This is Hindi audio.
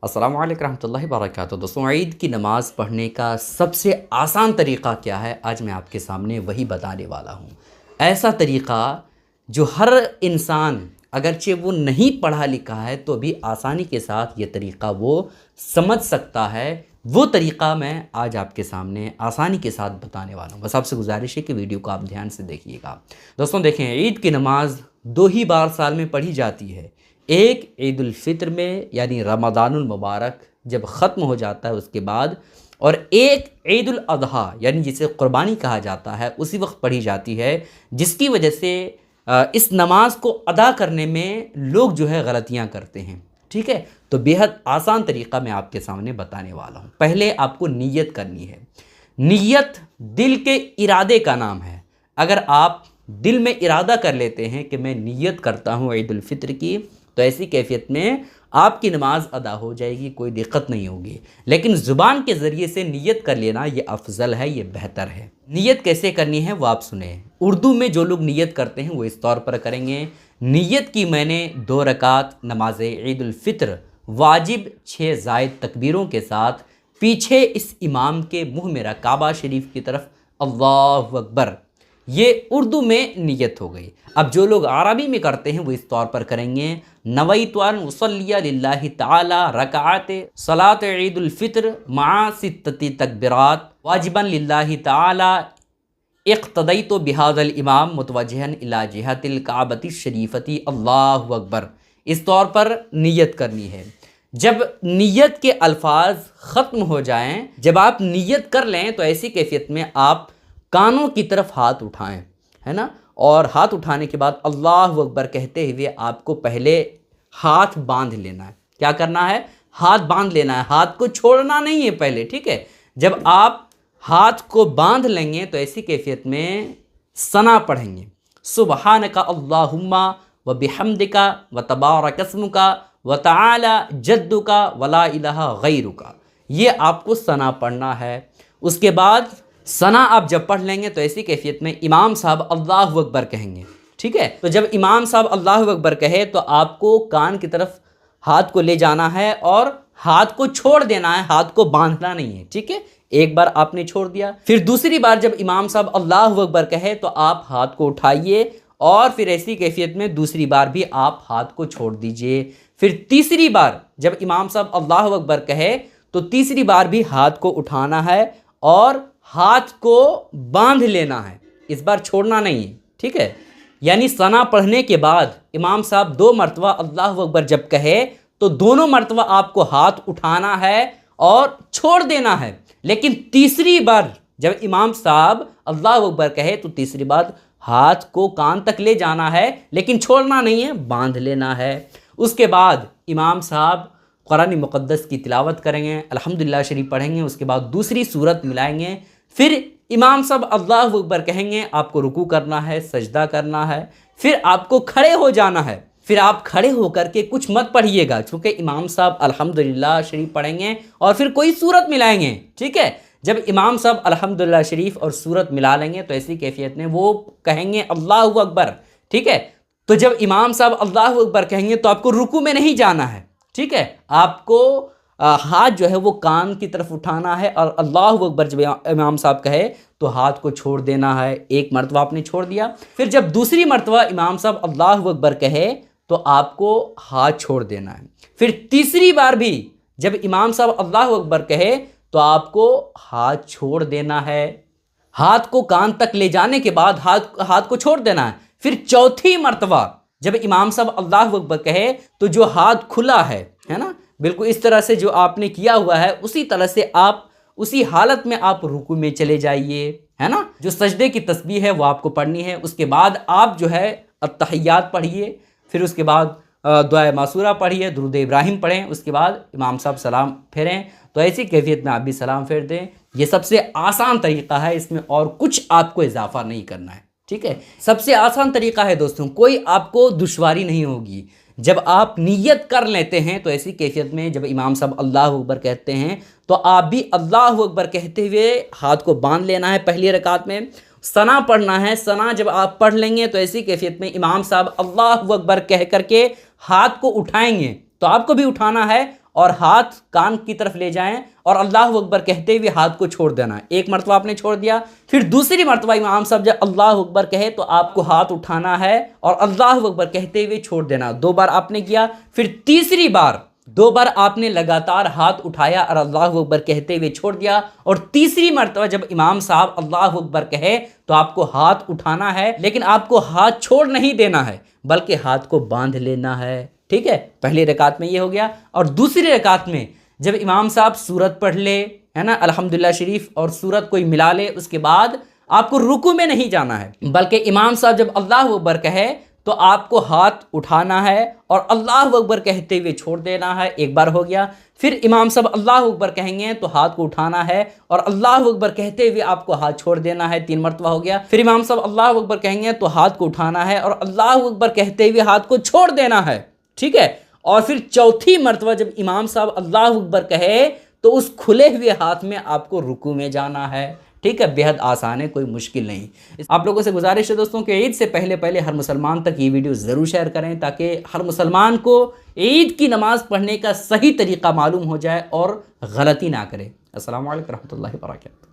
अस्सलामु अलैकुम रहमतुल्लाहि वबरकातुहू। दोस्तों, ईद की नमाज़ पढ़ने का सबसे आसान तरीक़ा क्या है, आज मैं आपके सामने वही बताने वाला हूँ। ऐसा तरीक़ा जो हर इंसान अगरचे वो नहीं पढ़ा लिखा है तो भी आसानी के साथ ये तरीक़ा वो समझ सकता है, वो तरीक़ा मैं आज आपके सामने आसानी के साथ बताने वाला हूँ। बस आपसे गुजारिश है कि वीडियो को आप ध्यान से देखिएगा। दोस्तों देखें, ईद की नमाज़ दो ही बार साल में पढ़ी जाती है। एक ईद उल फित्र में यानी रमज़ानुल मुबारक जब ख़त्म हो जाता है उसके बाद, और एक ईद उल अज़हा यानी जिसे क़ुरबानी कहा जाता है उसी वक्त पढ़ी जाती है, जिसकी वजह से इस नमाज को अदा करने में लोग जो है गलतियां करते हैं। ठीक है, तो बेहद आसान तरीक़ा मैं आपके सामने बताने वाला हूँ। पहले आपको नीयत करनी है। नीयत दिल के इरादे का नाम है। अगर आप दिल में इरादा कर लेते हैं कि मैं नीयत करता हूँ ईद उल फित्र की, तो ऐसी कैफियत में आपकी नमाज अदा हो जाएगी, कोई दिक्कत नहीं होगी। लेकिन ज़ुबान के ज़रिए से नीयत कर लेना ये अफजल है, ये बेहतर है। नीयत कैसे करनी है वो आप सुने। उर्दू में जो लोग नीयत करते हैं वो इस तौर पर करेंगे, नीयत की मैंने 2 रकात नमाज ईद उल फित्र वाजिब 6 ज़ायद तकबीरों के साथ पीछे इस इमाम के मुँह में काबा शरीफ की तरफ अल्लाहु अकबर, ये उर्दू में नीयत हो गई। अब जो लोग अरबी में करते हैं वो इस तौर पर करेंगे, नवैतु अन उसल्लिया लिल्लाहि ताला रकात सलात ईद उल फित्र मा सित्तति तकबीरात वाजिबन लिल्लाहि ताला इक़्तदैतु बिहाज़ल इमाम मुतवज्जिहन इला जिहतिल काबति शरीफती अल्लाहु अकबर। इस तौर पर नीयत करनी है। जब नीयत के अल्फाज ख़त्म हो जाएं, जब आप नीयत कर लें तो ऐसी कैफियत में आप कानों की तरफ हाथ उठाएं, है ना, और हाथ उठाने के बाद अल्लाहु अकबर कहते हुए आपको पहले हाथ बांध लेना है। क्या करना है? हाथ बांध लेना है, हाथ को छोड़ना नहीं है पहले। ठीक है, जब आप हाथ को बांध लेंगे तो ऐसी कैफियत में सना पढ़ेंगे, सुबहानका अल्लाहुम्मा व बिहम्दिका व तबारक अस्मुका व तआला जद्दुका वला इलाहा गैरुका। ये आपको सना पढ़ना है। उसके बाद सना आप जब पढ़ लेंगे तो ऐसी कैफियत में इमाम साहब अल्लाहु अकबर कहेंगे। ठीक है, तो जब इमाम साहब अल्लाहु अकबर कहे तो आपको कान की तरफ हाथ को ले जाना है और हाथ को छोड़ देना है, हाथ को बांधना नहीं है। ठीक है, एक बार आपने छोड़ दिया, फिर दूसरी बार जब इमाम साहब अल्लाहु अकबर कहे तो आप हाथ को उठाइए और फिर ऐसी कैफियत में दूसरी बार भी आप हाथ को छोड़ दीजिए। फिर तीसरी बार जब इमाम साहब अल्लाहु अकबर कहे तो तीसरी बार भी हाथ को उठाना है और हाथ को बांध लेना है, इस बार छोड़ना नहीं है। ठीक है, यानी सना पढ़ने के बाद इमाम साहब 2 मरतबा अल्लाहु अकबर जब कहे तो दोनों मरतबा आपको हाथ उठाना है और छोड़ देना है। लेकिन तीसरी बार जब इमाम साहब अल्लाहु अकबर कहे तो तीसरी बार हाथ को कान तक ले जाना है, लेकिन छोड़ना नहीं है, बांध लेना है। उसके बाद इमाम साहब कुरान मुक़द्दस की तिलावत करेंगे, अल्हम्दुलिल्लाह शरीफ पढ़ेंगे, उसके बाद दूसरी सूरत मिलाएंगे। फिर इमाम साहब अल्लाहु अकबर कहेंगे, आपको रुकू करना है, सजदा करना है, फिर आपको खड़े हो जाना है। फिर आप खड़े होकर के कुछ मत पढ़िएगा, क्योंकि इमाम साहब अल्हम्दुलिल्लाह शरीफ पढ़ेंगे और फिर कोई सूरत मिलाएंगे। ठीक है, जब इमाम साहब अल्हम्दुलिल्लाह शरीफ और सूरत मिला लेंगे तो ऐसी कैफियत में वो कहेंगे अल्लाहु अकबर। ठीक है, तो जब इमाम साहब अल्लाहु अकबर कहेंगे तो आपको रुकू में नहीं जाना है। ठीक है, आपको हाथ जो है वो कान की तरफ उठाना है और अल्लाहु अकबर जब इमाम साहब कहे तो हाथ को छोड़ देना है। एक मरतबा आपने छोड़ दिया, फिर जब दूसरी मरतबा इमाम साहब अल्लाहु अकबर कहे तो आपको हाथ छोड़ देना है। फिर तीसरी बार भी जब इमाम साहब अल्लाहु अकबर कहे तो आपको हाथ छोड़ देना है। हाथ को कान तक ले जाने के बाद हाथ को छोड़ देना है। फिर चौथी मरतबा जब इमाम साहब अल्लाहु अकबर कहे तो जो हाथ खुला है ना, बिल्कुल इस तरह से जो आपने किया हुआ है उसी तरह से आप उसी हालत में आप रुकू में चले जाइए, है ना। जो सजदे की तस्बीह है वो आपको पढ़नी है। उसके बाद आप जो है अत्तहियात पढ़िए, फिर उसके बाद दुआ मासूरा पढ़िए, दुरूद इब्राहिम पढ़ें, उसके बाद इमाम साहब सलाम फेरें। तो ऐसी कैफियत में आप भी सलाम फेर दें। ये सबसे आसान तरीक़ा है, इसमें और कुछ आपको इजाफा नहीं करना है। ठीक है, सबसे आसान तरीक़ा है दोस्तों, कोई आपको दुश्वारी नहीं होगी। जब आप नीयत कर लेते हैं तो ऐसी कैफियत में जब इमाम साहब अल्लाहु अकबर कहते हैं तो आप भी अल्लाहु अकबर कहते हुए हाथ को बांध लेना है। पहली रकात में सना पढ़ना है। सना जब आप पढ़ लेंगे तो ऐसी कैफियत में इमाम साहब अल्लाहु अकबर कह करके हाथ को उठाएंगे तो आपको भी उठाना है और हाथ कान की तरफ ले जाएं और अल्लाह अकबर कहते हुए हाथ को छोड़ देना है। एक मरतबा आपने छोड़ दिया, फिर दूसरी मरतबा इमाम साहब जब अल्लाह अकबर कहे तो आपको हाथ उठाना है और अल्लाह अकबर कहते हुए छोड़ देना। 2 बार आपने किया, फिर तीसरी बार 2 बार आपने लगातार हाथ उठाया और अल्लाह अकबर कहते हुए छोड़ दिया, और तीसरी मरतबा जब इमाम साहब अल्लाह अकबर कहे तो आपको हाथ उठाना है, लेकिन आपको हाथ छोड़ नहीं देना है बल्कि हाथ को बांध लेना है। ठीक है, पहली रकात में ये हो गया। और दूसरी रकात में जब इमाम साहब सूरत पढ़ ले, है ना, अल्हम्दुलिल्लाह शरीफ, और सूरत कोई मिला ले, उसके बाद आपको रुकू में नहीं जाना है बल्कि इमाम साहब जब अल्लाह अकबर कहे तो आपको हाथ उठाना है और अल्लाह अकबर कहते हुए छोड़ देना है। एक बार हो गया। फिर इमाम साहब अल्लाह अकबर कहेंगे तो हाथ को उठाना है और अल्लाह अकबर कहते हुए आपको हाथ छोड़ देना है। 3 मरतबा हो गया। फिर इमाम साहब अल्लाह अकबर कहेंगे तो हाथ को उठाना है और अल्लाह अकबर कहते हुए हाथ को छोड़ देना है। ठीक है, और फिर चौथी मरतबा जब इमाम साहब अल्लाह अकबर कहे तो उस खुले हुए हाथ में आपको रुकू में जाना है। ठीक है, बेहद आसान है, कोई मुश्किल नहीं। आप लोगों से गुजारिश है दोस्तों कि ईद से पहले हर मुसलमान तक ये वीडियो ज़रूर शेयर करें ताकि हर मुसलमान को ईद की नमाज़ पढ़ने का सही तरीक़ा मालूम हो जाए और गलती ना करे। अस्सलामु अलैकुम रहमतुल्लाहि व बरकातहू।